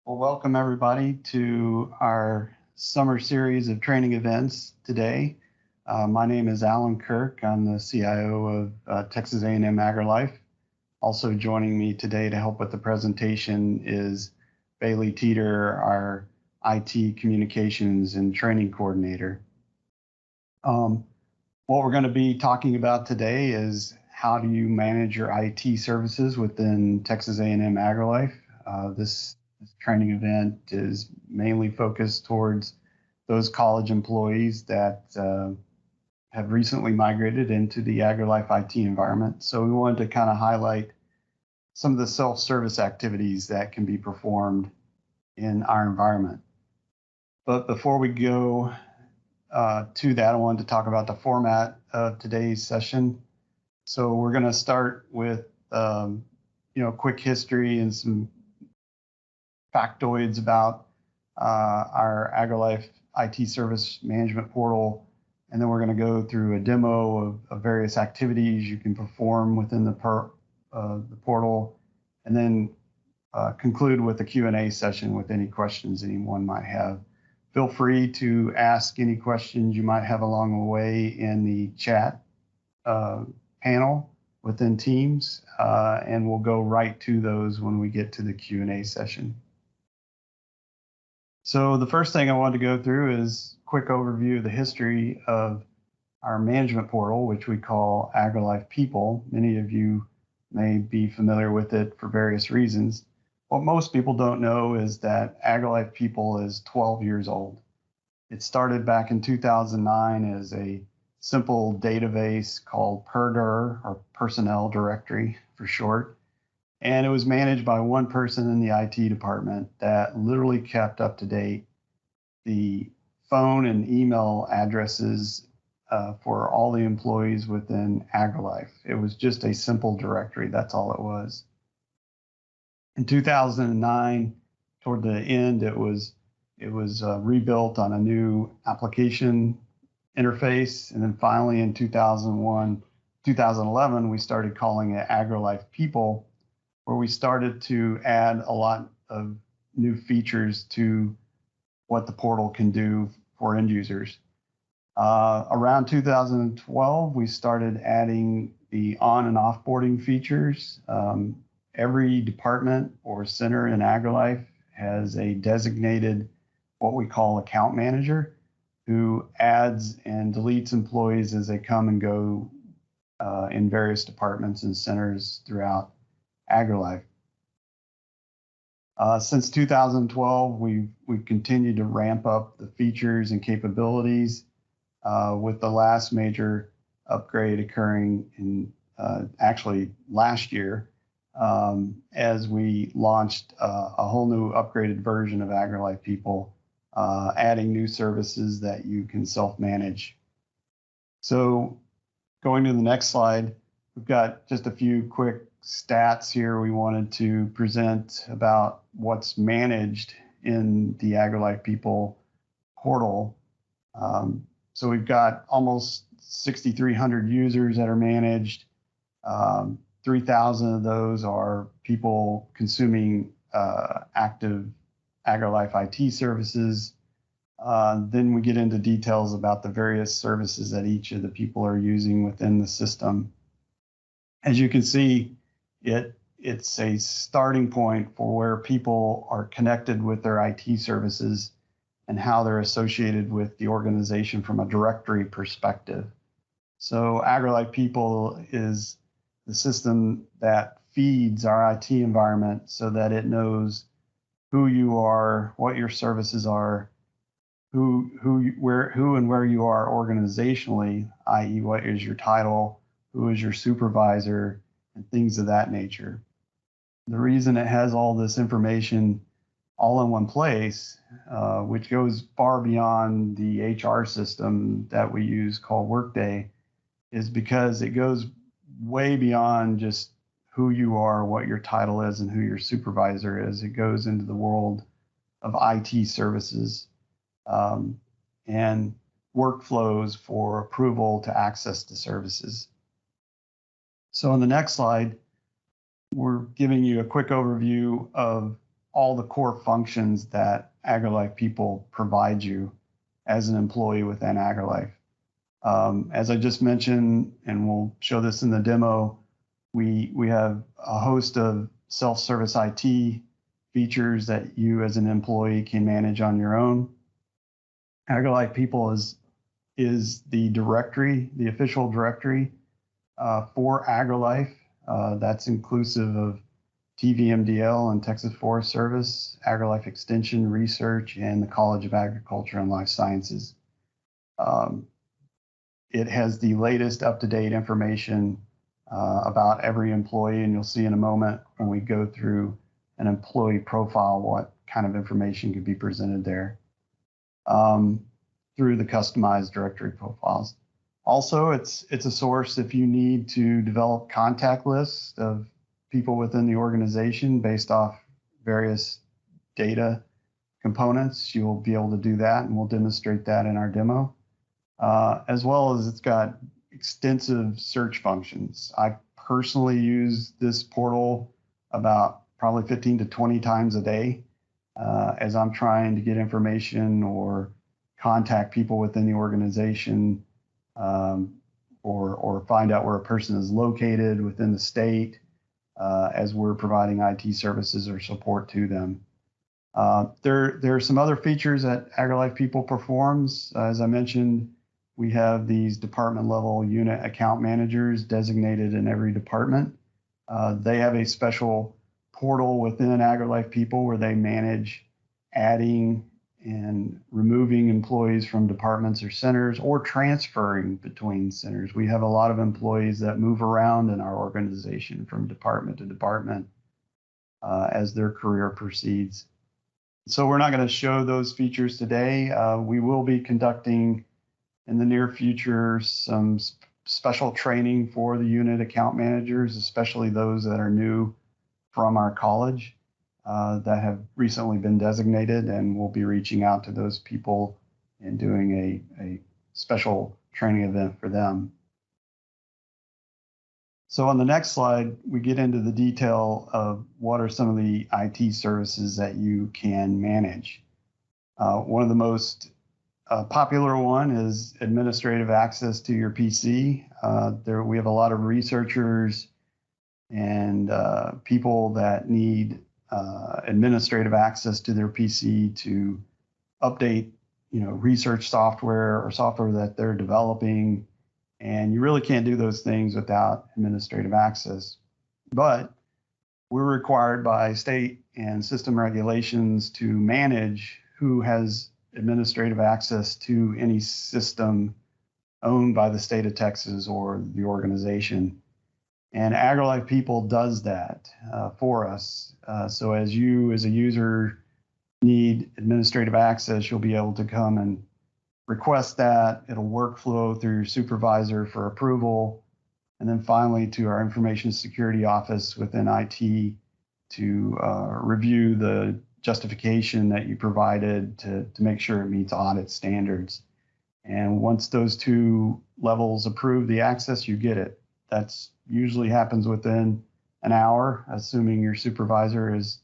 Well, welcome everybody to our summer series of training events today. My name is Alan Kirk. I'm the CIO of Texas A&M AgriLife. Also joining me today to help with the presentation is Bailey Teeter, our IT Communications and Training Coordinator. What we're going to be talking about today is how do you manage your IT services within Texas A&M AgriLife. This training event is mainly focused towards those college employees that have recently migrated into the AgriLife IT environment. So we wanted to kind of highlight some of the self-service activities that can be performed in our environment. But before we go to that, I wanted to talk about the format of today's session. So we're going to start with quick history and some factoids about our AgriLife IT Service Management Portal, and then we're going to go through a demo of various activities you can perform within the portal, and then conclude with a Q&A session with any questions anyone might have. Feel free to ask any questions you might have along the way in the chat panel within Teams, and we'll go right to those when we get to the Q&A session. So the first thing I wanted to go through is a quick overview of the history of our management portal, which we call AgriLife People. Many of you may be familiar with it for various reasons. What most people don't know is that AgriLife People is 12 years old. It started back in 2009 as a simple database called PERDIR, or Personnel Directory for short. And it was managed by one person in the IT department that literally kept up to date the phone and email addresses for all the employees within AgriLife. It was just a simple directory. That's all it was. In 2009, toward the end, it was rebuilt on a new application interface. And then finally in 2011, we started calling it AgriLife People, where we started to add a lot of new features to what the portal can do for end users. Around 2012, we started adding the on and offboarding features. Every department or center in AgriLife has a designated, what we call account manager, who adds and deletes employees as they come and go in various departments and centers throughout AgriLife. Since 2012, we've continued to ramp up the features and capabilities, with the last major upgrade occurring in actually last year, as we launched a whole new upgraded version of AgriLife People, adding new services that you can self-manage. So going to the next slide, we've got just a few quick stats here we wanted to present about what's managed in the AgriLife People portal. So we've got almost 6,300 users that are managed. 3,000 of those are people consuming active AgriLife IT services. Then we get into details about the various services that each of the people are using within the system. As you can see, it's a starting point for where people are connected with their IT services and how they're associated with the organization from a directory perspective. So AgriLife People is the system that feeds our IT environment so that it knows who you are, what your services are, who and where you are organizationally, i.e. what is your title, who is your supervisor, and things of that nature. The reason it has all this information all in one place, which goes far beyond the HR system that we use called Workday, is because it goes way beyond just who you are, what your title is, and who your supervisor is. It goes into the world of IT services and workflows for approval to access the services. So on the next slide, we're giving you a quick overview of all the core functions that AgriLife People provide you as an employee within AgriLife. As I just mentioned, and we'll show this in the demo, we have a host of self-service IT features that you as an employee can manage on your own. AgriLife People is the directory, the official directory for AgriLife. That's inclusive of TVMDL and Texas Forest Service, AgriLife Extension Research, and the College of Agriculture and Life Sciences. It has the latest up-to-date information about every employee, and you'll see in a moment when we go through an employee profile what kind of information could be presented there through the customized directory profiles. Also, it's a source if you need to develop contact lists of people within the organization based off various data components. You'll be able to do that, and we'll demonstrate that in our demo. As well as it's got extensive search functions. I personally use this portal about probably 15 to 20 times a day as I'm trying to get information or contact people within the organization or find out where a person is located within the state as we're providing IT services or support to them. There are some other features that AgriLife People performs. As I mentioned, we have these department level unit account managers designated in every department. They have a special portal within AgriLife People where they manage adding and removing employees from departments or centers or transferring between centers. We have a lot of employees that move around in our organization from department to department as their career proceeds. So we're not going to show those features today. We will be conducting in the near future some special training for the unit account managers, especially those that are new from our college that have recently been designated, and we'll be reaching out to those people and doing a special training event for them. So on the next slide, we get into the detail of what are some of the IT services that you can manage. One of the most popular one is administrative access to your PC. We have a lot of researchers and people that need administrative access to their PC to update, research software or software that they're developing. And you really can't do those things without administrative access. But we're required by state and system regulations to manage who has administrative access to any system owned by the state of Texas or the organization. And AgriLife People does that for us. So as you as a user need administrative access, you'll be able to come and request that. It'll workflow through your supervisor for approval. And then finally to our information security office within IT to review the justification that you provided to make sure it meets audit standards. And once those two levels approve the access, you get it. That's usually happens within an hour, assuming your supervisor is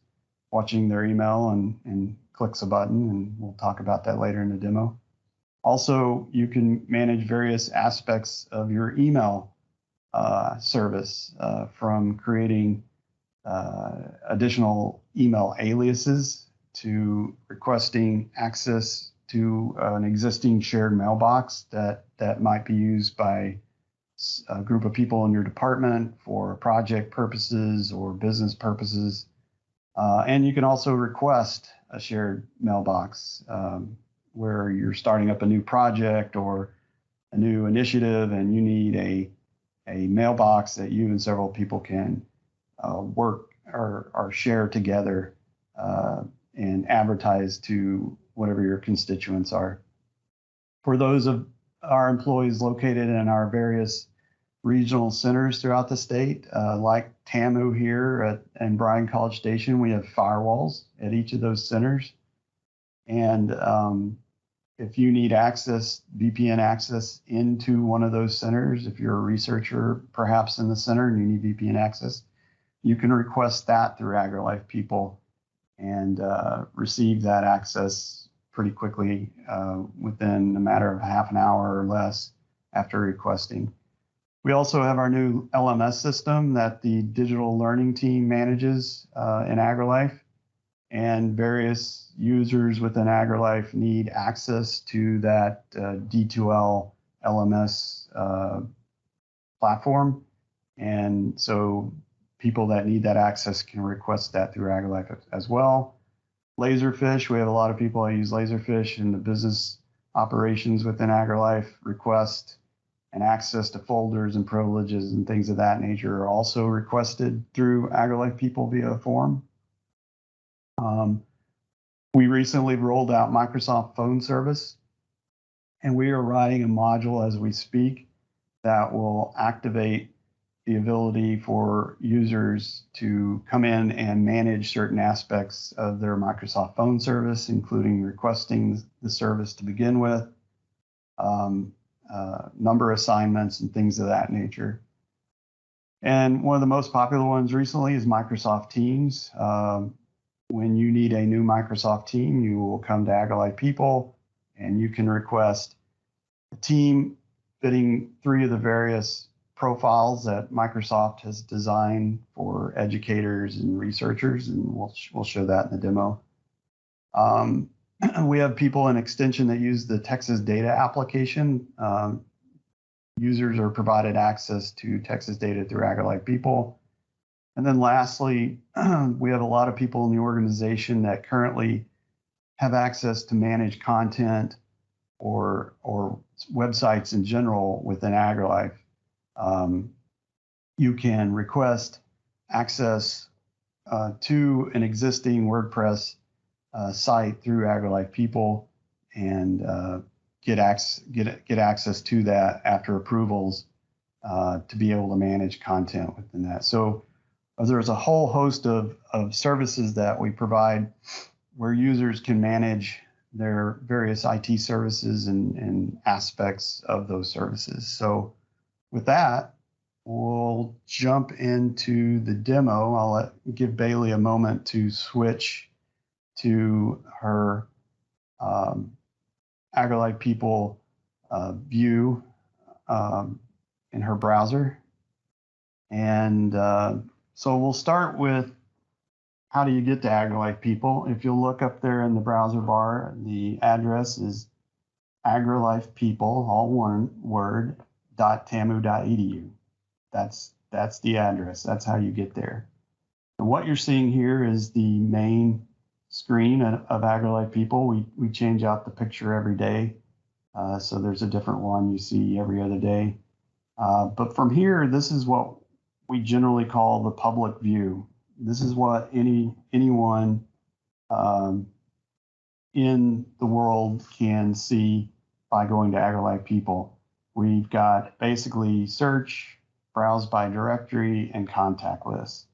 watching their email and clicks a button, and we'll talk about that later in the demo. Also, you can manage various aspects of your email service from creating additional email aliases to requesting access to an existing shared mailbox that might be used by a group of people in your department for project purposes or business purposes. And you can also request a shared mailbox where you're starting up a new project or a new initiative and you need a mailbox that you and several people can work or share together and advertise to whatever your constituents are. For those of our employees located in our various regional centers throughout the state, like TAMU here and Bryan College Station, we have firewalls at each of those centers. And if you need access, VPN access into one of those centers, if you're a researcher perhaps in the center and you need VPN access, you can request that through AgriLife People. and receive that access pretty quickly within a matter of half an hour or less after requesting. We also have our new LMS system that the digital learning team manages in AgriLife, and various users within AgriLife need access to that D2L LMS platform. And so people that need that access can request that through AgriLife as well. Laserfish, we have a lot of people that use Laserfish in the business operations within AgriLife. Request and access to folders and privileges and things of that nature are also requested through AgriLife People via a form. We recently rolled out Microsoft Phone Service, and we are writing a module as we speak that will activate the ability for users to come in and manage certain aspects of their Microsoft Phone Service, including requesting the service to begin with, number assignments, and things of that nature. And one of the most popular ones recently is Microsoft Teams. When you need a new Microsoft team, you will come to AgriLife People and you can request a team fitting 3 of the various profiles that Microsoft has designed for educators and researchers, and we'll show that in the demo. We have people in Extension that use the Texas data application. Users are provided access to Texas data through AgriLife People. And then lastly, we have a lot of people in the organization that currently have access to manage content or websites in general within AgriLife. You can request access to an existing WordPress site through AgriLife People and get access to that after approvals to be able to manage content within that. So there's a whole host of services that we provide where users can manage their various IT services and aspects of those services. So with that, we'll jump into the demo. I'll give Bailey a moment to switch to her AgriLife People view in her browser. And so we'll start with how do you get to AgriLife People. If you'll look up there in the browser bar, the address is AgriLife People, all one word, .tamu.edu. That's the address. That's how you get there. And what you're seeing here is the main screen of AgriLife People. We change out the picture every day, so there's a different one you see every other day. But from here, this is what we generally call the public view. This is what anyone in the world can see by going to AgriLife People. We've got basically search, browse by directory, and contact list.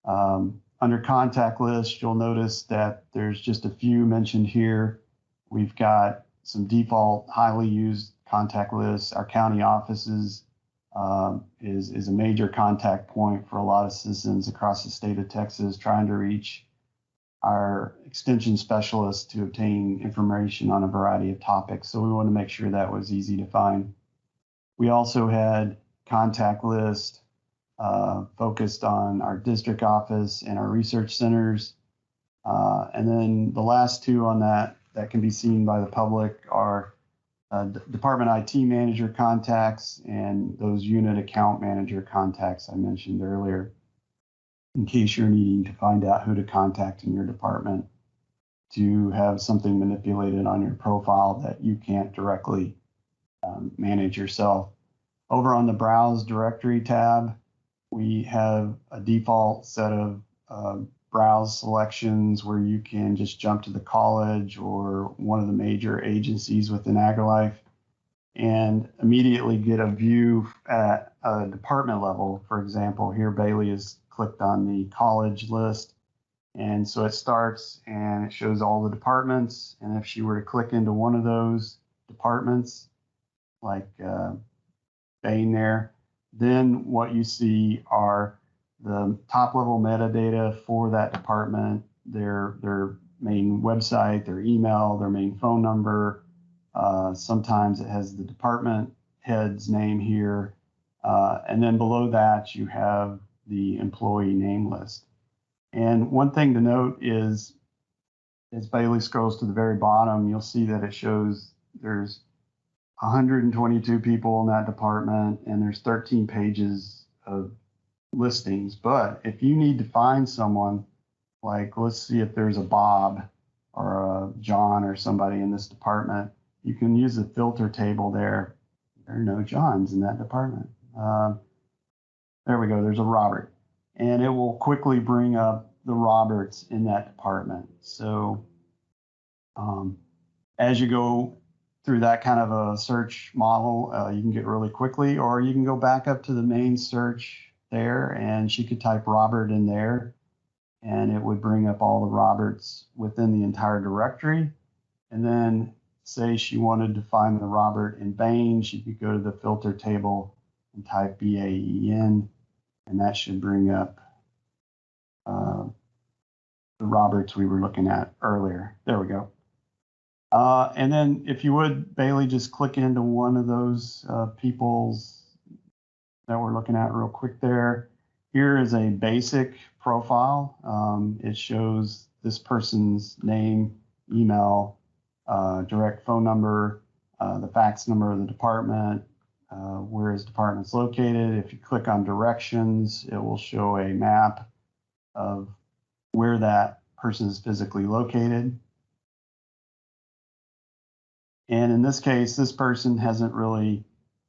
Under contact list, you'll notice that there's just a few mentioned here. We've got some default highly used contact lists. Our county offices is a major contact point for a lot of citizens across the state of Texas trying to reach our extension specialists to obtain information on a variety of topics. So we want to make sure that was easy to find. We also had contact list focused on our district office and our research centers. And then the last two on that can be seen by the public are department IT manager contacts and those unit account manager contacts I mentioned earlier, in case you're needing to find out who to contact in your department to have something manipulated on your profile that you can't directly manage yourself. Over on the Browse Directory tab, we have a default set of browse selections where you can just jump to the college or one of the major agencies within AgriLife and immediately get a view at a department level. For example, here Bailey has clicked on the college list, and so it starts and it shows all the departments. And if she were to click into one of those departments, like Bain there, then what you see are the top level metadata for that department their main website, their email, their main phone number. Sometimes it has the department head's name here. And then below that, you have the employee name list. And one thing to note is, as Bailey scrolls to the very bottom, you'll see that it shows there's 122 people in that department, and there's 13 pages of listings. But if you need to find someone, like let's see if there's a Bob or a John or somebody in this department, you can use the filter table there. There are no Johns in that department. There we go, there's a Robert. And it will quickly bring up the Roberts in that department. So as you go through that kind of a search model, you can get really quickly, or you can go back up to the main search there, and she could type Robert in there, and it would bring up all the Roberts within the entire directory. And then say she wanted to find the Robert in Bain, she could go to the filter table and type BAEN, and that should bring up the Roberts we were looking at earlier. There we go. And then if you would, Bailey, just click into one of those people's that we're looking at real quick there. Here is a basic profile. It shows this person's name, email, direct phone number, the fax number of the department, where his department's located. If you click on directions, it will show a map of where that person is physically located. And in this case, this person hasn't really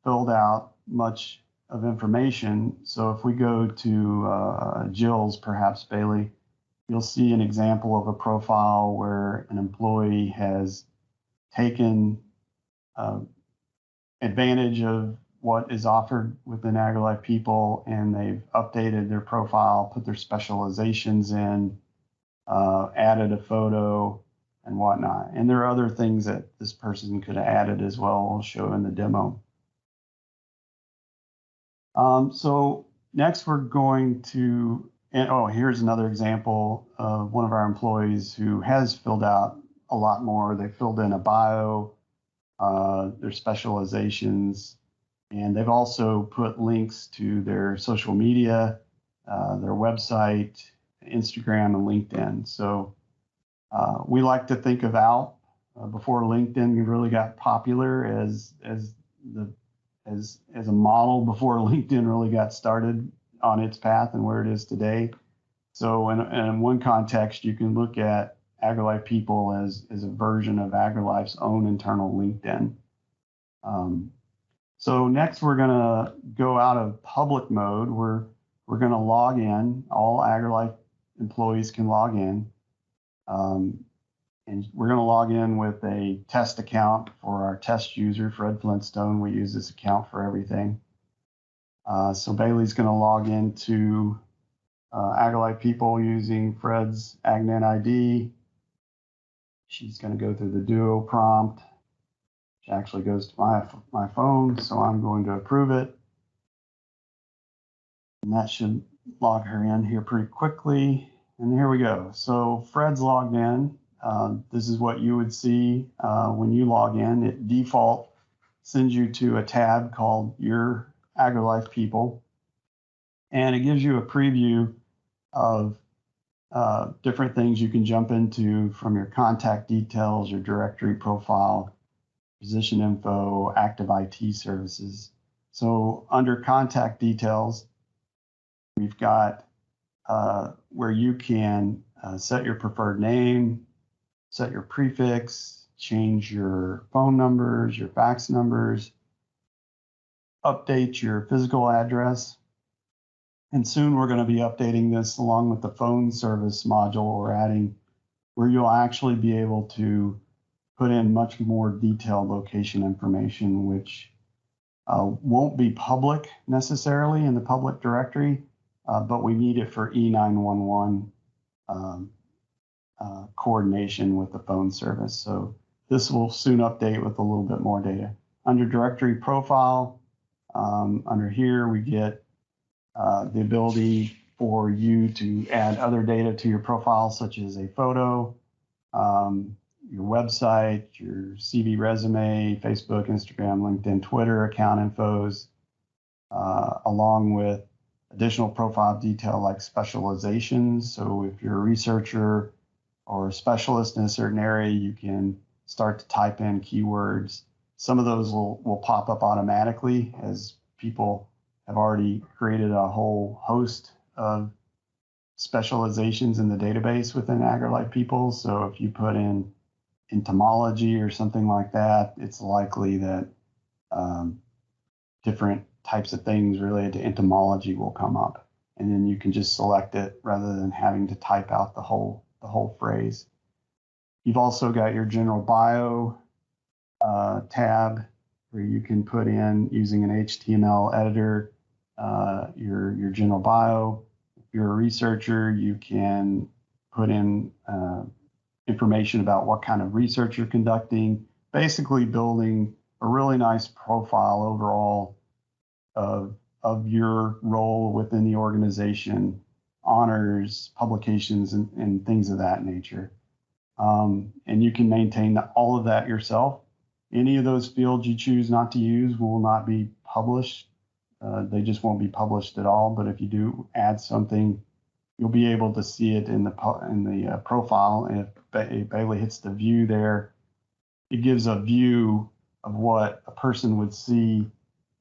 filled out much of information. So if we go to Jill's, perhaps, Bailey, you'll see an example of a profile where an employee has taken advantage of what is offered within AgriLife People, and they've updated their profile, put their specializations in, added a photo and whatnot. And there are other things that this person could have added as well. I'll show in the demo. So next we're going to, here's another example of one of our employees who has filled out a lot more. They filled in a bio, their specializations, and they've also put links to their social media, their website, Instagram, and LinkedIn. So we like to think of Alp before LinkedIn really got popular as a model before LinkedIn really got started on its path and where it is today. So in one context, you can look at AgriLife People as a version of AgriLife's own internal LinkedIn. So next we're going to go out of public mode. We're going to log in. All AgriLife employees can log in. And we're going to log in with a test account for our test user, Fred Flintstone. We use this account for everything. So Bailey's going to log into AgriLife People using Fred's AgNet ID. She's going to go through the Duo prompt, which actually goes to my phone, so I'm going to approve it. And that should log her in here pretty quickly. And here we go. So Fred's logged in. This is what you would see when you log in. It default sends you to a tab called Your AgriLife People. And it gives you a preview of different things you can jump into from your contact details, your directory profile, position info, active IT services. So under contact details, we've got where you can set your preferred name, set your prefix, change your phone numbers, your fax numbers, update your physical address. And soon we're going to be updating this along with the phone service module we're adding, where you'll actually be able to put in much more detailed location information, which won't be public necessarily in the public directory, but we need it for E911 coordination with the phone service. So this will soon update with a little bit more data. Under directory profile, under here we get the ability for you to add other data to your profile, such as a photo, your website, your CV resume, Facebook, Instagram, LinkedIn, Twitter account infos, along with additional profile detail like specializations. So if you're a researcher or a specialist in a certain area, you can start to type in keywords. Some of those will pop up automatically as people have already created a whole host of specializations in the database within AgriLife People. So if you put in entomology or something like that, it's likely that different types of things related to entomology will come up. And then you can just select it rather than having to type out the whole phrase. You've also got your general bio tab where you can put in, using an HTML editor, your general bio. If you're a researcher, you can put in information about what kind of research you're conducting, basically building a really nice profile overall of your role within the organization, honors, publications, and things of that nature. And you can maintain all of that yourself. Any of those fields you choose not to use will not be published. They just won't be published at all. But if you do add something, you'll be able to see it in the profile. And if Bailey hits the view there, it gives a view of what a person would see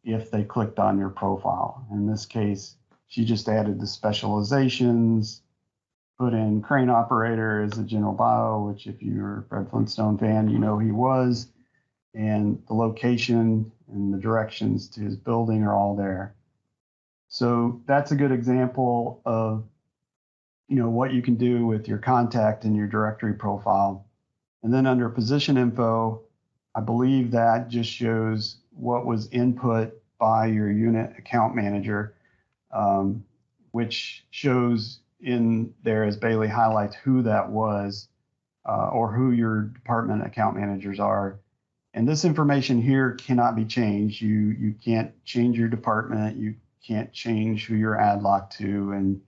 if they clicked on your profile. In this case, she just added the specializations, put in crane operator as a general bio, which if you're a Fred Flintstone fan, you know he was, and the location and the directions to his building are all there. So that's a good example of what you can do with your contact and your directory profile. And then under position info, I believe that just shows what was input by your unit account manager, which shows in there, as Bailey highlights, who that was or who your department account managers are. And this information here cannot be changed. You can't change your department. You can't change who you're ad locked to, and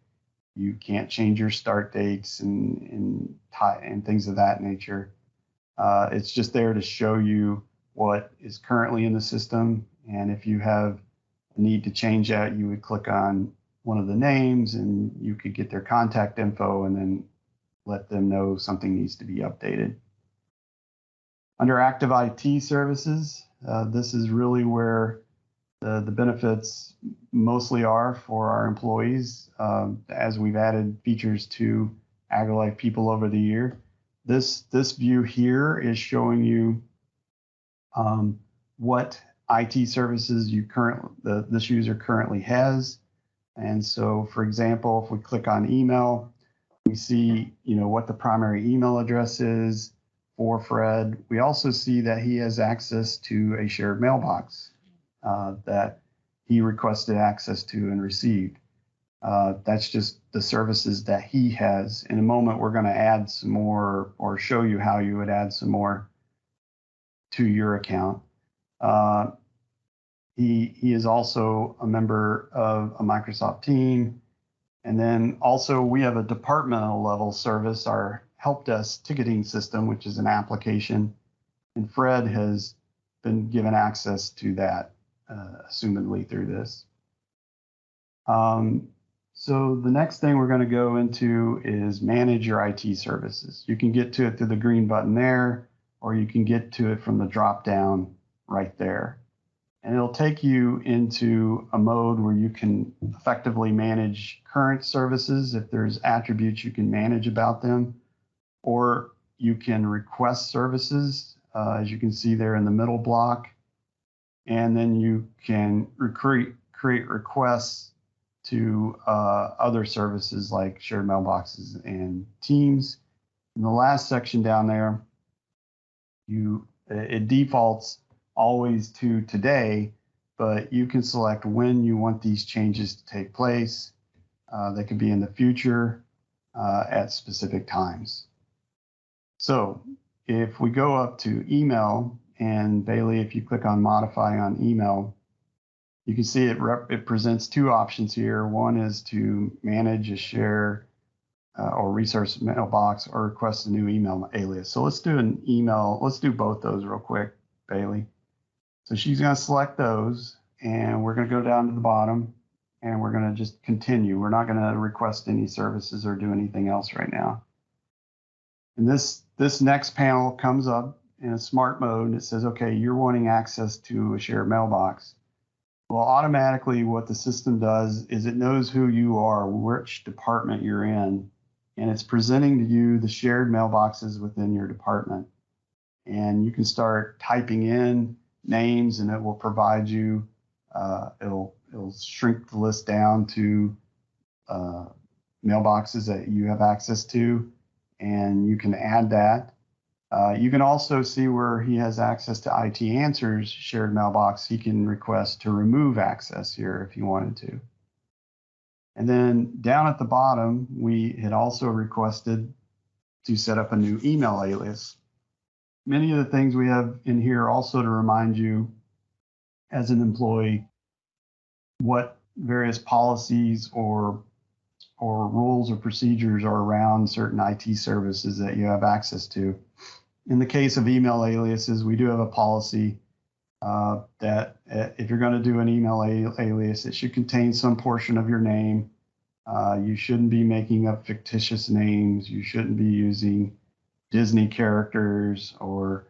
you can't change your start dates and things of that nature. It's just there to show you what is currently in the system. And if you have a need to change that, you would click on one of the names and you could get their contact info and then let them know something needs to be updated. Under active IT services, this is really where the benefits mostly are for our employees, as we've added features to AgriLife People over the year. This view here is showing you what IT services this user currently has. And so, for example, if we click on email, we see what the primary email address is for Fred. We also see that he has access to a shared mailbox that he requested access to and received. That's just the services that he has. In a moment, we're going to add some more, or show you how you would add some more to your account. He is also a member of a Microsoft team. And then also we have a departmental level service, our help desk ticketing system, which is an application. And Fred has been given access to that, assumedly through this. So the next thing we're going to go into is manage your IT services. You can get to it through the green button there, or you can get to it from the drop down right there. And it'll take you into a mode where you can effectively manage current services. If there's attributes you can manage about them, or you can request services, as you can see there in the middle block. And then you can create requests to other services like shared mailboxes and teams. In the last section down there, it defaults always to today, but you can select when you want these changes to take place. They could be in the future at specific times. So if we go up to email, and Bailey, if you click on modify on email, You can see it presents two options here. One is to manage a share or resource mailbox or request a new email alias. So let's do an email. Let's do both those real quick, Bailey. So she's going to select those, and we're going to go down to the bottom, and we're going to just continue. We're not going to request any services or do anything else right now. And this next panel comes up in a smart mode, and it says, okay, you're wanting access to a shared mailbox. Well, automatically what the system does is it knows who you are, which department you're in, and it's presenting to you the shared mailboxes within your department. And you can start typing in names, and it will provide you, it'll shrink the list down to mailboxes that you have access to, and you can add that. You can also see where he has access to IT Answers shared mailbox. He can request to remove access here if he wanted to. And then down at the bottom, we had also requested to set up a new email alias. Many of the things we have in here also to remind you as an employee what various policies or rules or procedures are around certain IT services that you have access to. In the case of email aliases, we do have a policy that if you're going to do an email alias, it should contain some portion of your name. You shouldn't be making up fictitious names. You shouldn't be using Disney characters or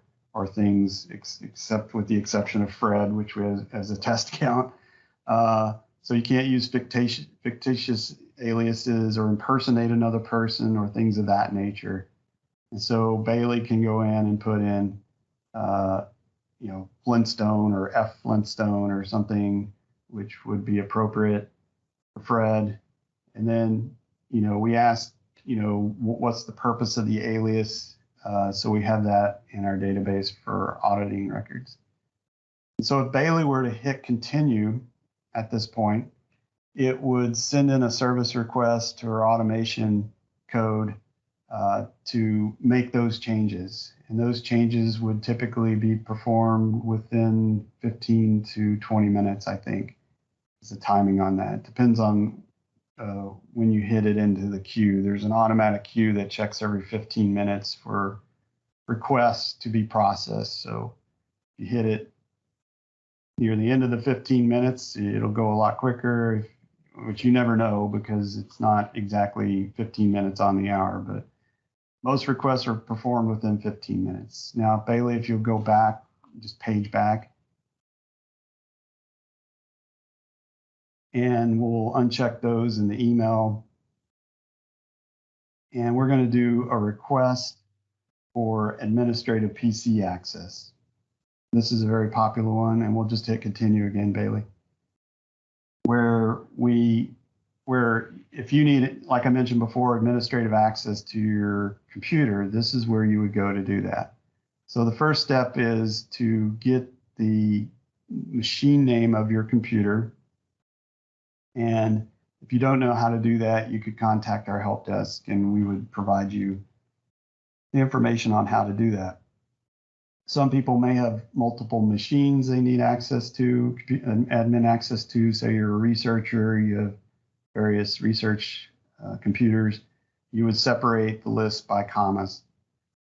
things, except with the exception of Fred, which we have as a test count. So you can't use fictitious aliases or impersonate another person or things of that nature. And so Bailey can go in and put in, Flintstone or F Flintstone or something, which would be appropriate for Fred. And then, we asked, what's the purpose of the alias? So we have that in our database for auditing records. And so if Bailey were to hit continue at this point, it would send in a service request or automation code to make those changes. And those changes would typically be performed within 15 to 20 minutes, I think, is the timing on that. It depends on when you hit it into the queue. There's an automatic queue that checks every 15 minutes for requests to be processed. So if you hit it near the end of the 15 minutes, it'll go a lot quicker, which you never know because it's not exactly 15 minutes on the hour, but most requests are performed within 15 minutes. Now, Bailey, if you'll go back, just page back, and we'll uncheck those in the email. And we're going to do a request for administrative PC access. This is a very popular one, and we'll just hit continue again, Bailey. Where if you need, like I mentioned before, administrative access to your computer, this is where you would go to do that. So the first step is to get the machine name of your computer. And if you don't know how to do that, you could contact our help desk and we would provide you the information on how to do that. Some people may have multiple machines they need access to, admin access to. Say you're a researcher, you have various research computers. You would separate the list by commas.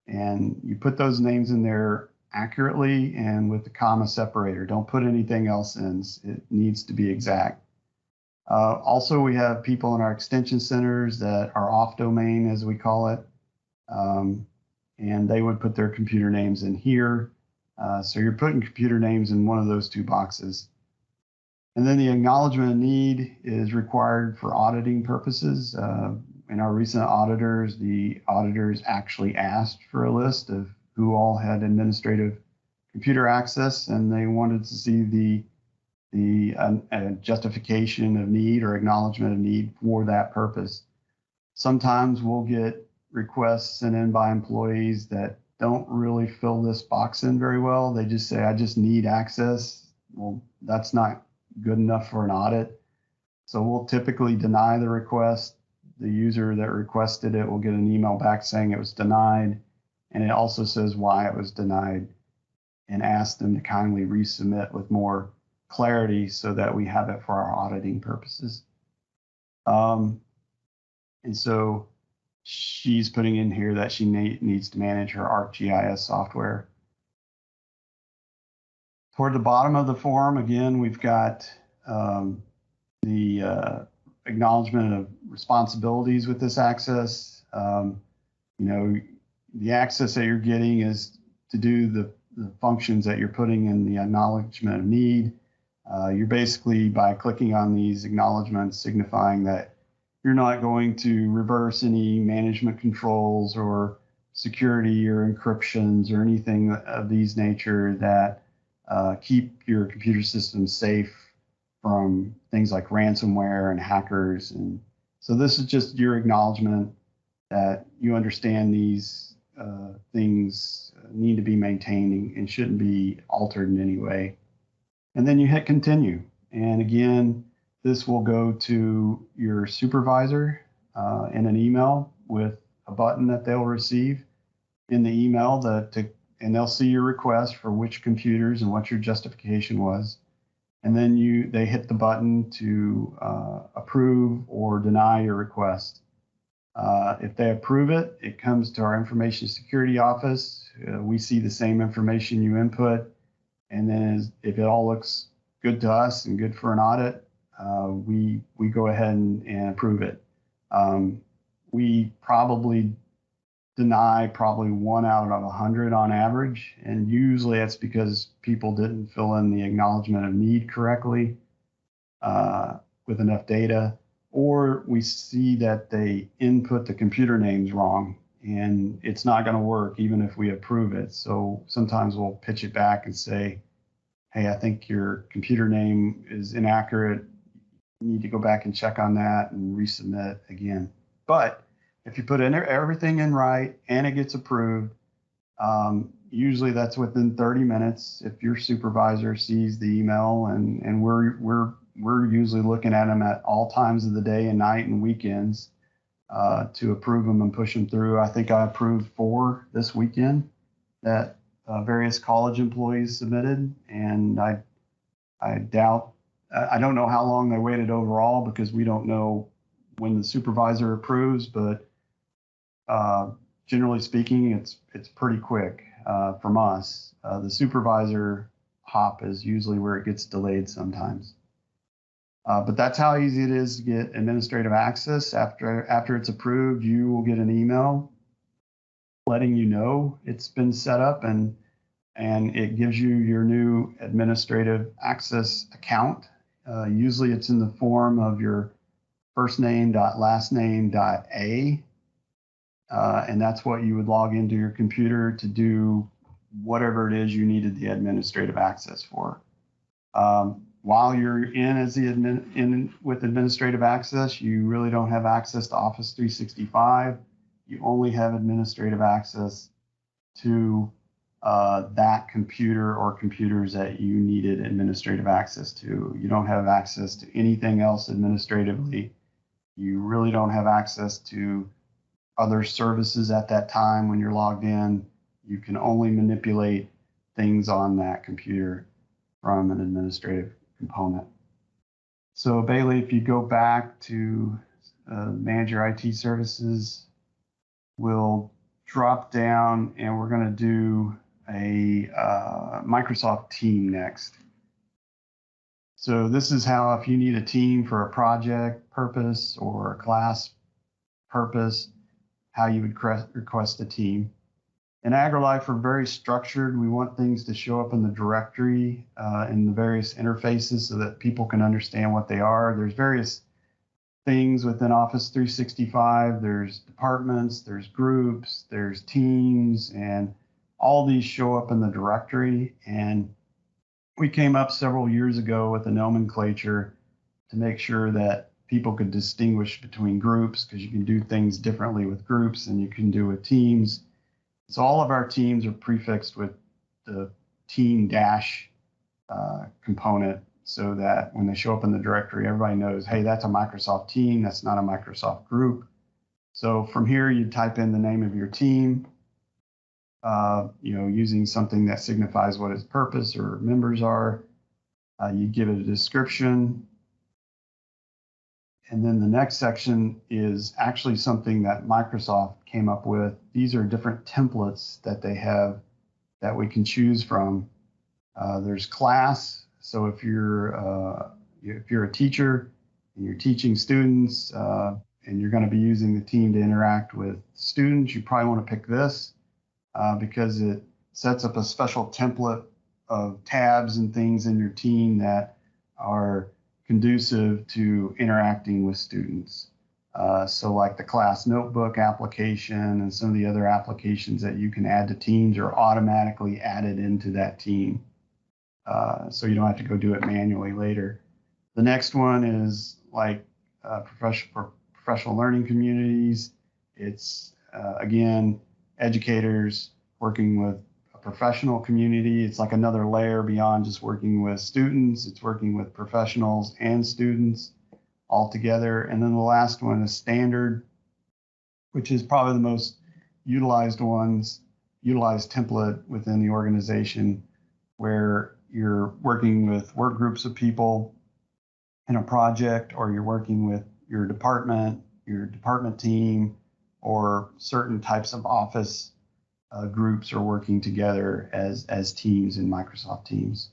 And you put those names in there accurately and with the comma separator. Don't put anything else in. It needs to be exact. Also, we have people in our extension centers that are off domain, as we call it. And they would put their computer names in here. So you're putting computer names in one of those two boxes. And then the acknowledgement of need is required for auditing purposes. In our recent auditors, the auditors actually asked for a list of who all had administrative computer access, and they wanted to see the justification of need or acknowledgement of need for that purpose. Sometimes we'll get requests sent in by employees that don't really fill this box in very well. They just say, I just need access. Well, that's not good enough for an audit. So we'll typically deny the request. The user that requested it will get an email back saying it was denied. And it also says why it was denied and ask them to kindly resubmit with more clarity so that we have it for our auditing purposes. And so she's putting in here that she needs to manage her ArcGIS software. Toward the bottom of the form, again, we've got the acknowledgement of responsibilities with this access. The access that you're getting is to do the functions that you're putting in the acknowledgement of need. You're basically, by clicking on these acknowledgements, signifying that you're not going to reverse any management controls or security or encryptions or anything of these nature that keep your computer system safe from things like ransomware and hackers. And so this is just your acknowledgement that you understand these things need to be maintained and shouldn't be altered in any way. And then you hit continue. And again, this will go to your supervisor in an email with a button that they'll receive in the email and they'll see your request for which computers and what your justification was. And then they hit the button to approve or deny your request. If they approve it, it comes to our information security office. We see the same information you input. And then if it all looks good to us and good for an audit, we go ahead and approve it. We probably deny 1 out of 100 on average. And usually that's because people didn't fill in the acknowledgement of need correctly with enough data, or we see that they input the computer names wrong and it's not going to work even if we approve it. So sometimes we'll pitch it back and say, hey, I think your computer name is inaccurate. You need to go back and check on that and resubmit again. But if you put in everything in right and it gets approved, usually that's within 30 minutes. If your supervisor sees the email, and we're usually looking at them at all times of the day and night and weekends to approve them and push them through. I think I approved 4 this weekend that various college employees submitted, and I don't know how long they waited overall because we don't know when the supervisor approves, but generally speaking, it's pretty quick from us. The supervisor hop is usually where it gets delayed sometimes. But that's how easy it is to get administrative access. After it's approved, you will get an email letting you know it's been set up, and it gives you your new administrative access account. Usually it's in the form of your first name dot last name dot A. And that's what you would log into your computer to do whatever it is you needed the administrative access for. While you're in as with administrative access, you really don't have access to Office 365. You only have administrative access to that computer or computers that you needed administrative access to. You don't have access to anything else administratively. You really don't have access to other services at that time when you're logged in. You can only manipulate things on that computer from an administrative component. So Bailey, if you go back to manage your IT services, we'll drop down and we're going to do a Microsoft team next. So this is how, if you need a team for a project purpose or a class purpose, how you would request a team. In AgriLife, we're very structured. We want things to show up in the directory in the various interfaces so that people can understand what they are. There's various things within Office 365. There's departments, there's groups, there's teams, and all these show up in the directory. And we came up several years ago with a nomenclature to make sure that people could distinguish between groups, because you can do things differently with groups than you can do with teams. So all of our teams are prefixed with the team dash component, so that when they show up in the directory, everybody knows, hey, that's a Microsoft team, that's not a Microsoft group. So from here, you type in the name of your team, using something that signifies what its purpose or members are. You give it a description. And then the next section is actually something that Microsoft came up with. These are different templates that they have that we can choose from. There's class. So if you're a teacher and you're teaching students and you're going to be using the team to interact with students, you probably want to pick this because it sets up a special template of tabs and things in your team that are conducive to interacting with students. So like the class notebook application and some of the other applications that you can add to teams are automatically added into that team. So you don't have to go do it manually later. The next one is like professional learning communities. It's, again, educators working with a professional community. It's like another layer beyond just working with students. It's working with professionals and students all together. And then the last one is standard, which is probably the most utilized template within the organization, where you're working with work groups of people in a project, or you're working with your department team, or certain types of office groups are working together as teams in Microsoft Teams.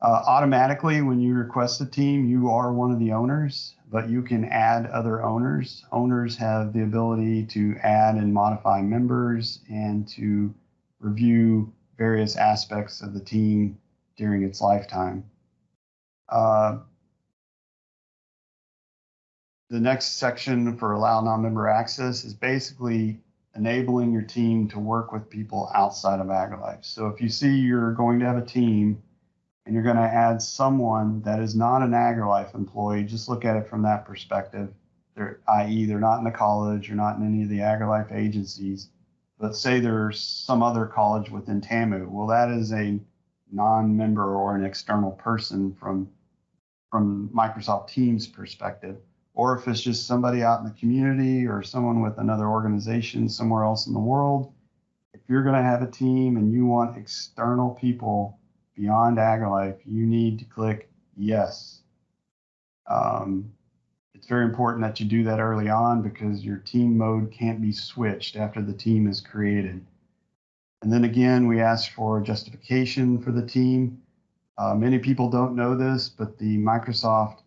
Automatically, when you request a team, you are one of the owners, but you can add other owners. Owners have the ability to add and modify members and to review various aspects of the team during its lifetime. The next section for allow non-member access is basically enabling your team to work with people outside of AgriLife. So if you see you're going to have a team and you're going to add someone that is not an AgriLife employee, just look at it from that perspective, i.e. they're not in the college, you're not in any of the AgriLife agencies, but say there's some other college within TAMU. Well, that is a non-member or an external person from Microsoft Teams perspective. Or if it's just somebody out in the community or someone with another organization somewhere else in the world, if you're going to have a team and you want external people beyond AgriLife, you need to click yes. It's very important that you do that early on because your team mode can't be switched after the team is created. And then again, we ask for justification for the team. Many people don't know this, but the Microsoft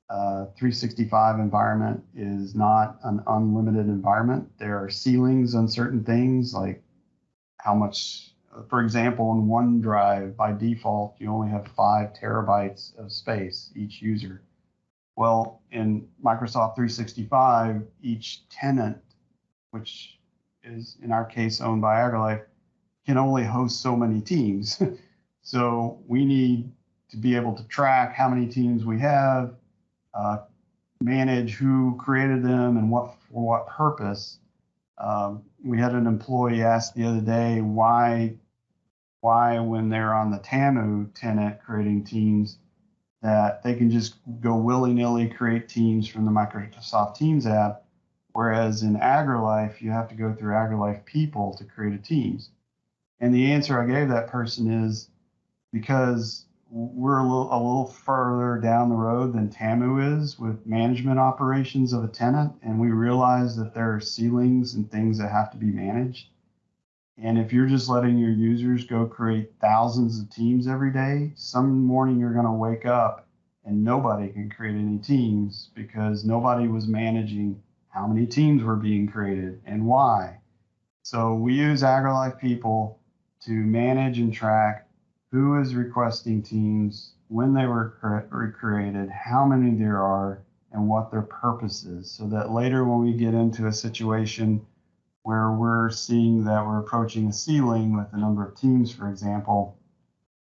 365 environment is not an unlimited environment. There are ceilings on certain things, like how much, for example, in OneDrive, by default, you only have 5 terabytes of space, each user. Well, in Microsoft 365, each tenant, which is in our case owned by AgriLife, can only host so many teams. So we need to be able to track how many teams we have, manage who created them and for what purpose. We had an employee ask the other day why when they're on the TAMU tenant creating teams, that they can just go willy-nilly create teams from the Microsoft Teams app, whereas in AgriLife, you have to go through AgriLife People to create a teams. And the answer I gave that person is because we're a little further down the road than TAMU is with management operations of a tenant, and we realize that there are ceilings and things that have to be managed. And if you're just letting your users go create thousands of teams every day, some morning you're going to wake up and nobody can create any teams because nobody was managing how many teams were being created and why. So we use AgriLife People to manage and track who is requesting teams, when they were created, how many there are, and what their purpose is, so that later when we get into a situation where we're seeing that we're approaching a ceiling with the number of teams, for example,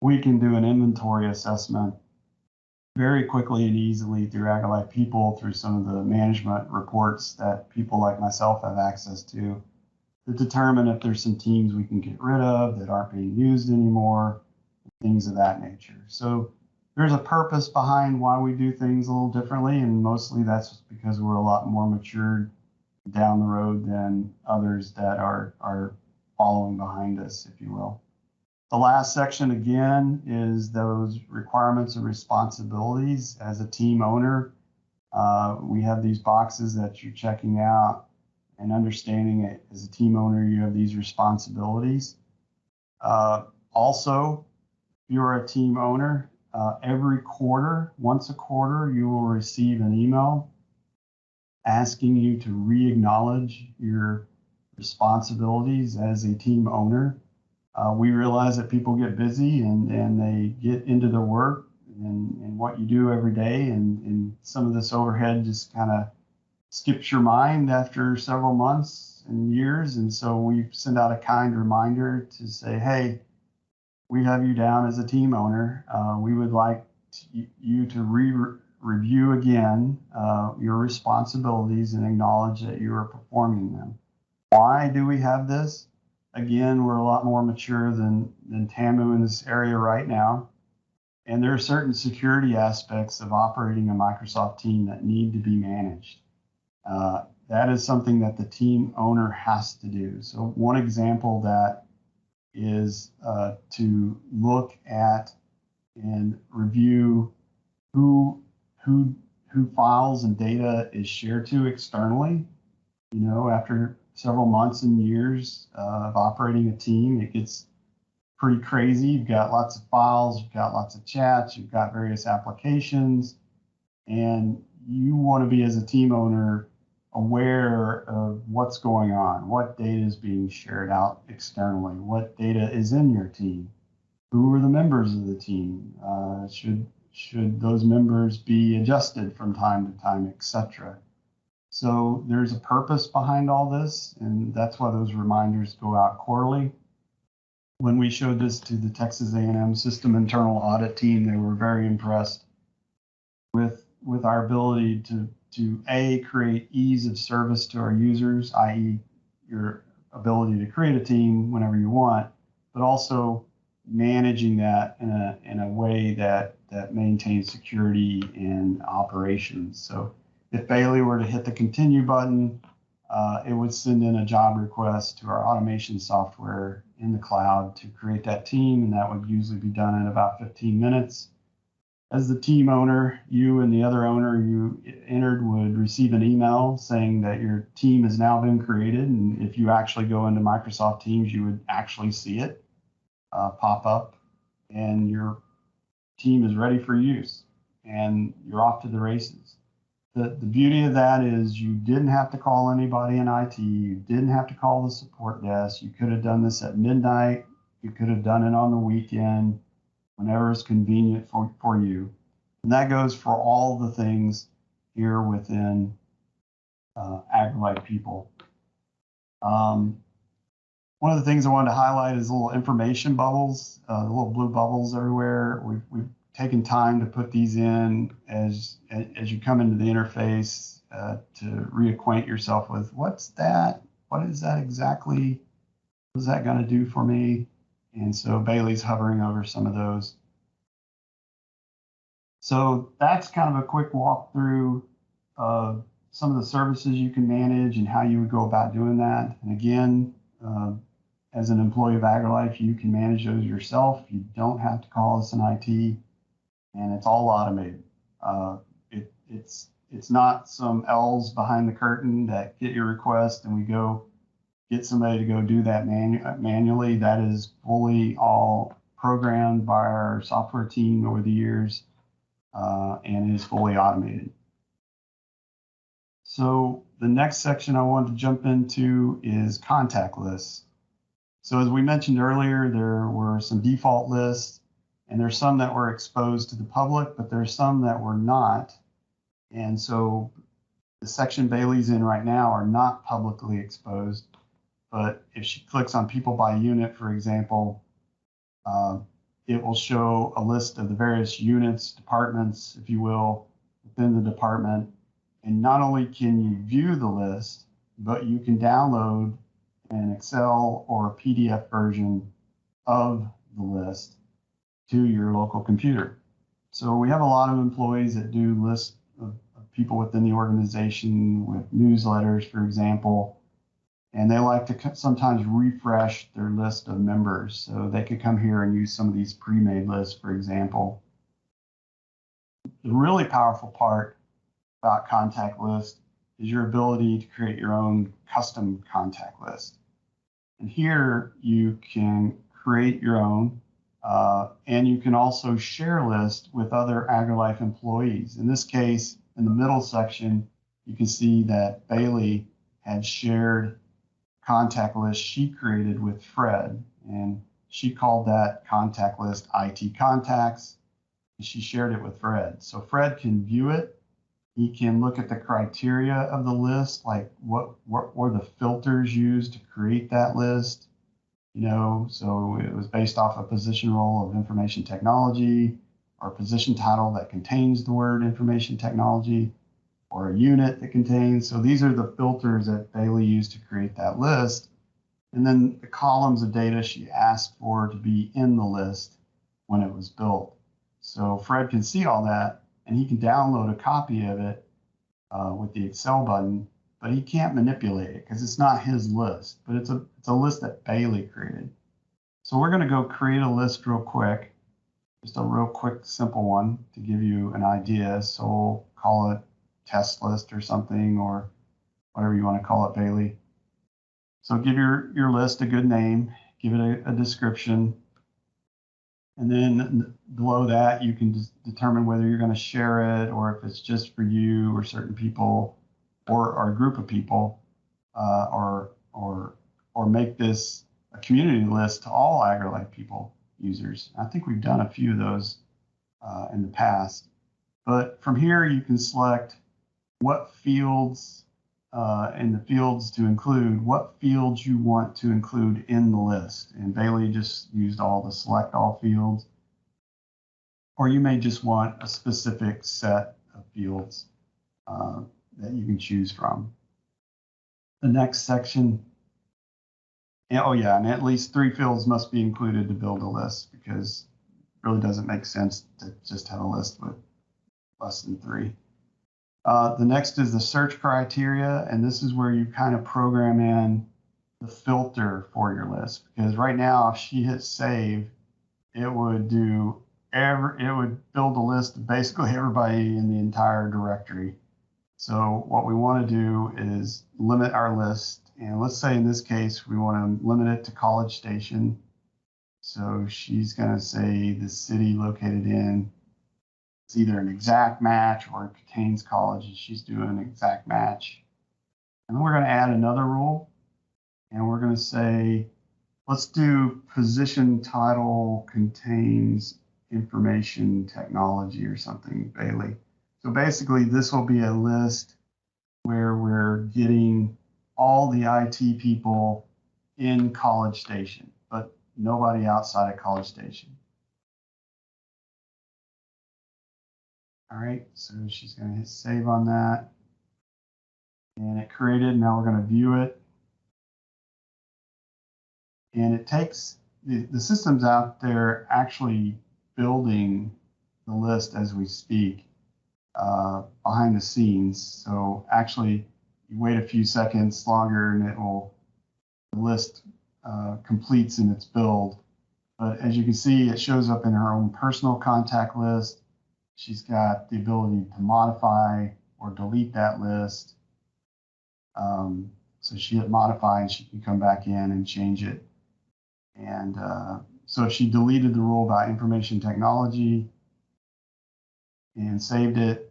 we can do an inventory assessment very quickly and easily through AgriLife People, through some of the management reports that people like myself have access to determine if there's some teams we can get rid of that aren't being used anymore, things of that nature. So there's a purpose behind why we do things a little differently, and mostly that's because we're a lot more matured down the road than others that are following behind us, if you will. The last section, again, is those requirements and responsibilities as a team owner. We have these boxes that you're checking out and understanding it as a team owner, you have these responsibilities. Also, if you're a team owner, every quarter, once a quarter, you will receive an email asking you to re-acknowledge your responsibilities as a team owner. We realize that people get busy and they get into their work and what you do every day, and some of this overhead just kind of skips your mind after several months and years. And so we send out a kind reminder to say, hey, we have you down as a team owner. We would like you to review again your responsibilities and acknowledge that you are performing them. Why do we have this? Again, we're a lot more mature than TAMU in this area right now. And there are certain security aspects of operating a Microsoft team that need to be managed. That is something that the team owner has to do. So one example that is to look at and review who files and data is shared to externally. You know, after several months and years of operating a team, it gets pretty crazy. You've got lots of files, you've got lots of chats, you've got various applications, and you want to be, as a team owner, aware of what's going on, what data is being shared out externally, what data is in your team, who are the members of the team, should those members be adjusted from time to time, etc. So there's a purpose behind all this, and that's why those reminders go out quarterly. When we showed this to the Texas A&M System Internal Audit team, they were very impressed with our ability to create ease of service to our users, i.e. your ability to create a team whenever you want, but also managing that in a way that maintains security and operations. So if Bailey were to hit the continue button, it would send in a job request to our automation software in the cloud to create that team, and that would usually be done in about 15 minutes. As the team owner, you and the other owner you entered would receive an email saying that your team has now been created, and if you actually go into Microsoft Teams, you would actually see it pop up, and your team is ready for use, and you're off to the races. The beauty of that is you didn't have to call anybody in IT. You didn't have to call the support desk. You could have done this at midnight. You could have done it on the weekend, whenever it's convenient for you. And that goes for all the things here within AgriLife People. One of the things I wanted to highlight is little information bubbles, the little blue bubbles everywhere. We've taken time to put these in as you come into the interface to reacquaint yourself with what's that? What is that exactly? What is that going to do for me? And so Bailey's hovering over some of those. So that's kind of a quick walkthrough of some of the services you can manage and how you would go about doing that. And again, as an employee of AgriLife, you can manage those yourself. You don't have to call us in IT, and it's all automated. It's not some L's behind the curtain that get your request and we go get somebody to go do that manually. That is fully all programmed by our software team over the years, and is fully automated. So the next section I wanted to jump into is Contactless. So as we mentioned earlier, there were some default lists, and there's some that were exposed to the public, but there's some that were not. And so the section Bailey's in right now are not publicly exposed, but if she clicks on people by unit, for example, it will show a list of the various units, departments, if you will, within the department. And not only can you view the list, but you can download an Excel or a PDF version of the list to your local computer. So we have a lot of employees that do lists of people within the organization with newsletters, for example. And they like to sometimes refresh their list of members. So they could come here and use some of these pre-made lists, for example. The really powerful part about contact list is your ability to create your own custom contact list. And here you can create your own, and you can also share list with other AgriLife employees. In this case, in the middle section, you can see that Bailey had shared contact list she created with Fred, and she called that contact list IT contacts, and she shared it with Fred. So Fred can view it. He can look at the criteria of the list, like what were the filters used to create that list. So it was based off a position role of information technology, or a position title that contains the word information technology, or a unit that contains. So these are the filters that Bailey used to create that list. And then the columns of data she asked for to be in the list when it was built. So Fred can see all that, and he can download a copy of it with the Excel button, but he can't manipulate it because it's not his list, but it's a list that Bailey created. So we're going to go create a list real quick, just a real quick, simple one to give you an idea. So we'll call it test list or something, or whatever you want to call it, Bailey. So give your list a good name, give it a description, and then below that you can determine whether you're going to share it or if it's just for you or certain people or a group of people, or make this a community list to all AgriLife People users. I think we've done a few of those in the past. But from here you can select what fields and the fields to include, what fields you want to include in the list. And Bailey just used all the select all fields. Or you may just want a specific set of fields that you can choose from. The next section, oh yeah, and at least 3 fields must be included to build a list, because it really doesn't make sense to just have a list with less than 3. The next is the search criteria, and this is where you kind of program in the filter for your list. Because right now, if she hits save, it would build a list of basically everybody in the entire directory. So what we want to do is limit our list, and let's say in this case we want to limit it to College Station. So she's going to say the city located in. It's either an exact match or it contains college, and she's doing an exact match. And then we're going to add another rule, and we're going to say, let's do position title contains information technology or something, Bailey. So basically this will be a list where we're getting all the IT people in College Station, but nobody outside of College Station. All right, so she's going to hit save on that. And it created. Now we're going to view it. And it takes, the system's out there actually building the list as we speak behind the scenes. So actually, you wait a few seconds longer and the list completes in its build. But as you can see, it shows up in her own personal contact list. She's got the ability to modify or delete that list. So she hit modify and she can come back in and change it. And so if she deleted the rule about information technology and saved it,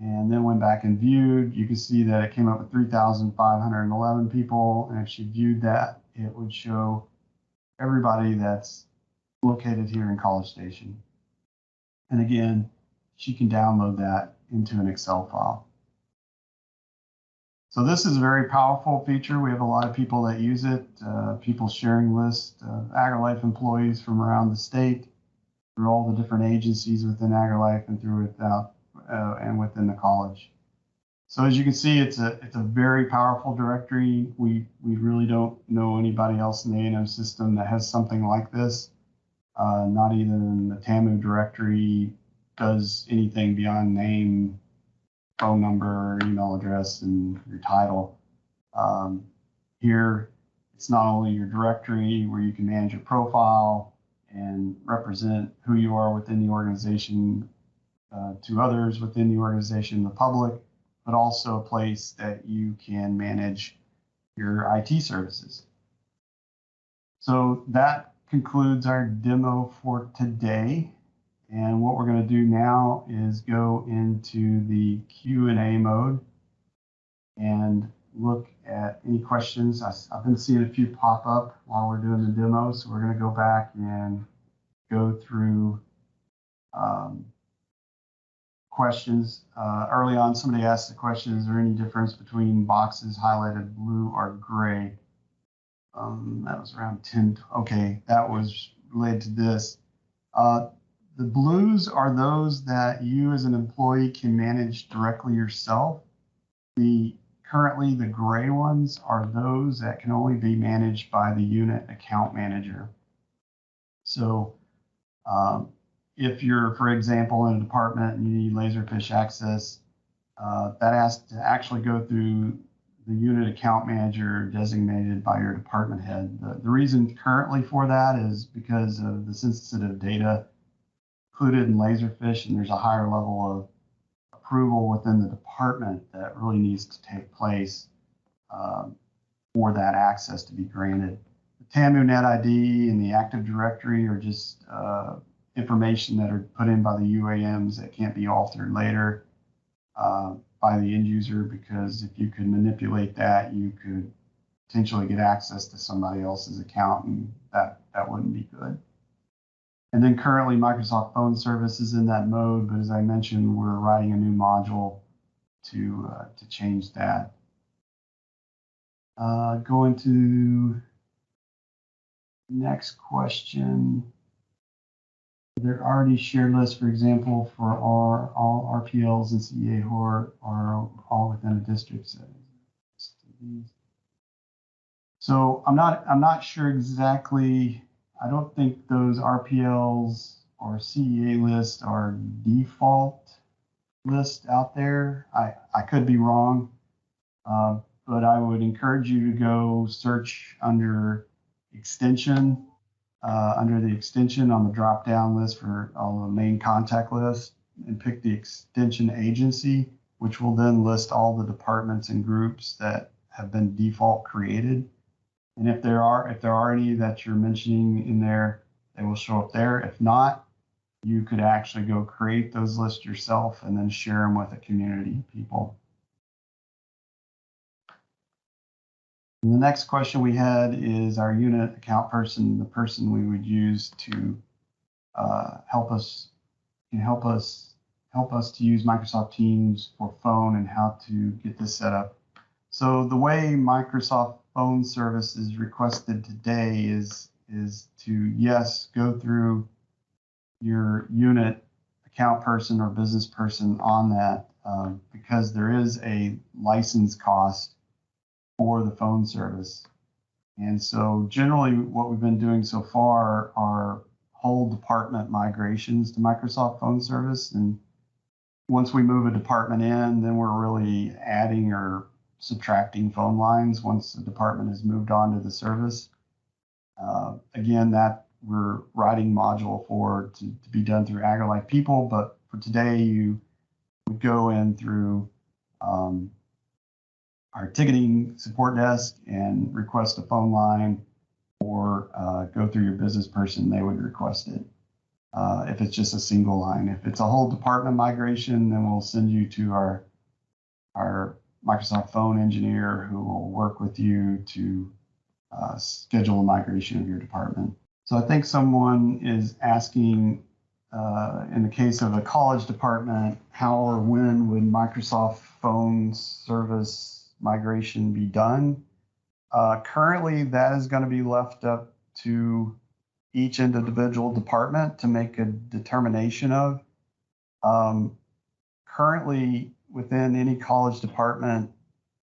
and then went back and viewed, you can see that it came up with 3,511 people. And if she viewed that, it would show everybody that's located here in College Station. And again, she can download that into an Excel file. So this is a very powerful feature. We have a lot of people that use it, people sharing lists of AgriLife employees from around the state, through all the different agencies within AgriLife and within the college. So as you can see, it's a very powerful directory. We really don't know anybody else in the A&M system that has something like this. Not even the TAMU directory does anything beyond name phone number, email address, and your title. Here, it's not only your directory where you can manage your profile and represent who you are within the organization to others within the organization, the public, but also a place that you can manage your IT services. So that concludes our demo for today. And what we're going to do now is go into the Q&A mode and look at any questions. I've been seeing a few pop up while we're doing the demo, so we're going to go back and go through questions. Early on, somebody asked the question, is there any difference between boxes highlighted blue or gray? That was around 10. Okay, that was related to this. The blues are those that you as an employee can manage directly yourself. Currently, the gray ones are those that can only be managed by the unit account manager. So if you're, for example, in a department and you need Laserfish access, that has to actually go through the unit account manager designated by your department head. The reason currently for that is because of the sensitive data included in Laserfish, and there's a higher level of approval within the department that really needs to take place for that access to be granted. The TAMU Net ID and the Active Directory are just information that are put in by the UAMs that can't be altered later by the end user, because if you could manipulate that, you could potentially get access to somebody else's account, and that wouldn't be good. And then currently Microsoft Phone Service is in that mode, but as I mentioned, we're writing a new module to change that. Going to next question. There already shared lists, for example, for all RPLs and CEA HOR are all within a district setting. So I'm not sure exactly. I don't think those RPLs or CEA lists are default list out there. I could be wrong, but I would encourage you to go search under extension. Under the extension on the drop-down list for the main contact list, and pick the extension agency, which will then list all the departments and groups that have been default created. And if there are any that you're mentioning in there, they will show up there. If not, you could actually go create those lists yourself and then share them with a community of people. And the next question we had is our unit account person, the person we would use to help us to use Microsoft Teams for phone and how to get this set up. So the way Microsoft Phone Service is requested today is to, yes, go through your unit account person or business person on that because there is a license cost for the phone service. And so generally what we've been doing so far are whole department migrations to Microsoft Phone Service. And once we move a department in, then we're really adding or subtracting phone lines once the department has moved on to the service. Again, that we're writing module for to be done through AgriLife People, but for today you would go in through our ticketing support desk and request a phone line, or go through your business person, they would request it. If it's just a single line. If it's a whole department migration, then we'll send you to our Microsoft Phone engineer who will work with you to schedule a migration of your department. So I think someone is asking, in the case of a college department, how or when would Microsoft Phone Service migration be done? Currently, that is going to be left up to each individual department to make a determination of. Currently, within any college department,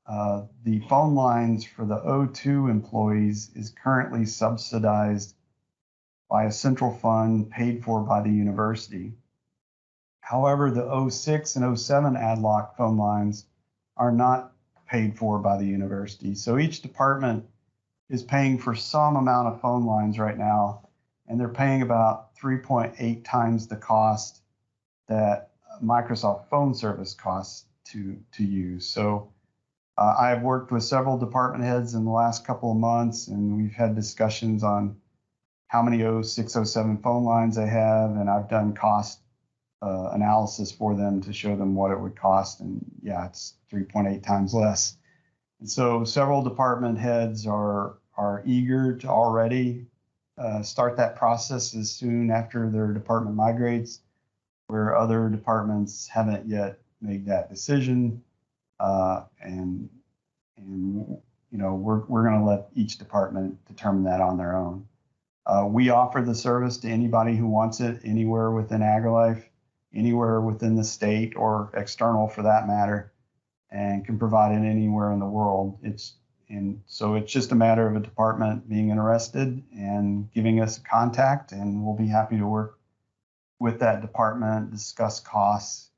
the phone lines for the O2 employees is currently subsidized by a central fund paid for by the university. However, the '06 and '07 ad-lock phone lines are not paid for by the university. So each department is paying for some amount of phone lines right now, and they're paying about 3.8 times the cost that Microsoft phone service costs to use. So I've worked with several department heads in the last couple of months, and we've had discussions on how many '06, '07 phone lines they have, and I've done cost analysis for them to show them what it would cost, and yeah, it's 3.8 times less. And so several department heads are eager to already start that process as soon after their department migrates, where other departments haven't yet made that decision. And you know, we're going to let each department determine that on their own. We offer the service to anybody who wants it anywhere within AgriLife, anywhere within the state or external for that matter, and can provide it anywhere in the world. So it's just a matter of a department being interested and giving us a contact, and we'll be happy to work with that department, discuss costs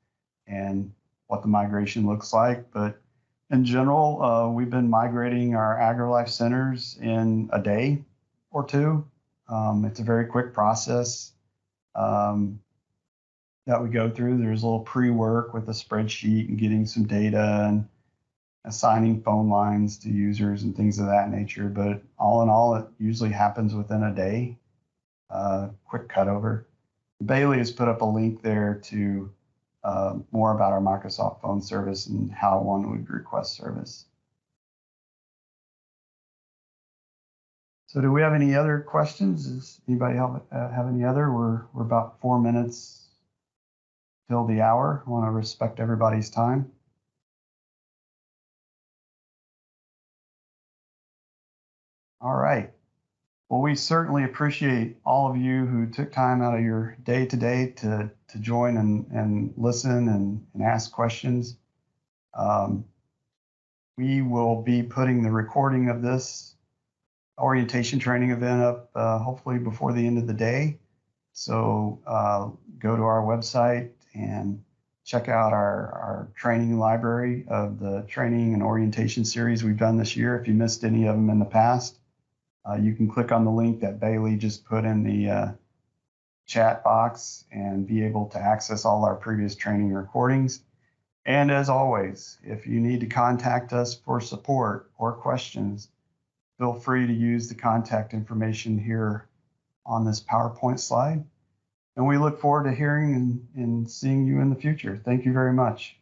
and what the migration looks like. But in general, we've been migrating our AgriLife centers in a day or two. It's a very quick process that we go through. There's a little pre-work with a spreadsheet and getting some data and assigning phone lines to users and things of that nature. But all in all, it usually happens within a day. Quick cutover. Bailey has put up a link there to more about our Microsoft phone service and how one would request service. So do we have any other questions? Does anybody have any other? We're about 4 minutes till the hour. I want to respect everybody's time. All right. Well, we certainly appreciate all of you who took time out of your day today to join and listen and ask questions. We will be putting the recording of this orientation training event up hopefully before the end of the day. So go to our website and check out our training library of the training and orientation series we've done this year. If you missed any of them in the past, you can click on the link that Bailey just put in the chat box and be able to access all our previous training recordings. And as always, if you need to contact us for support or questions, feel free to use the contact information here on this PowerPoint slide. And we look forward to hearing and seeing you in the future. Thank you very much.